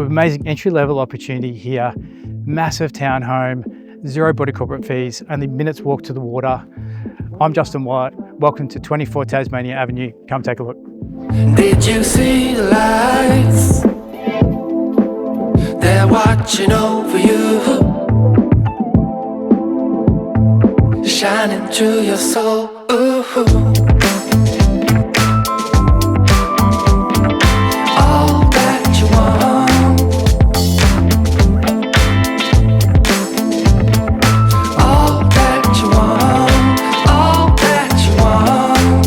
amazing entry-level opportunity here. Massive townhome, zero body corporate fees, only minutes walk to the water. I'm Justin White. Welcome to 24 Tasmania Avenue. Come take a look. Did you see the lights? They're watching over you, shining through your soul. Ooh. All that you want, all that you want, all that you want.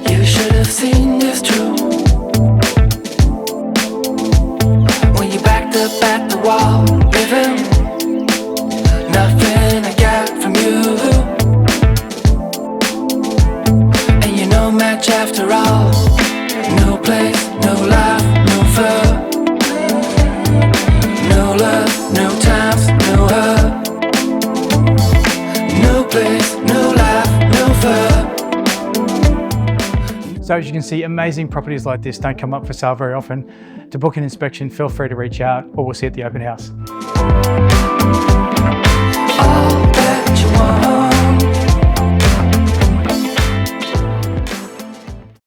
You should have seen this true when you backed up at the wall, living. Nothing I got from you, and you're no match after all. No place, no life, no fur, no love, no times, no her. No place, no life, no fur. So as you can see, amazing properties like this don't come up for sale very often. To book an inspection, feel free to reach out, or we'll see you at the open house.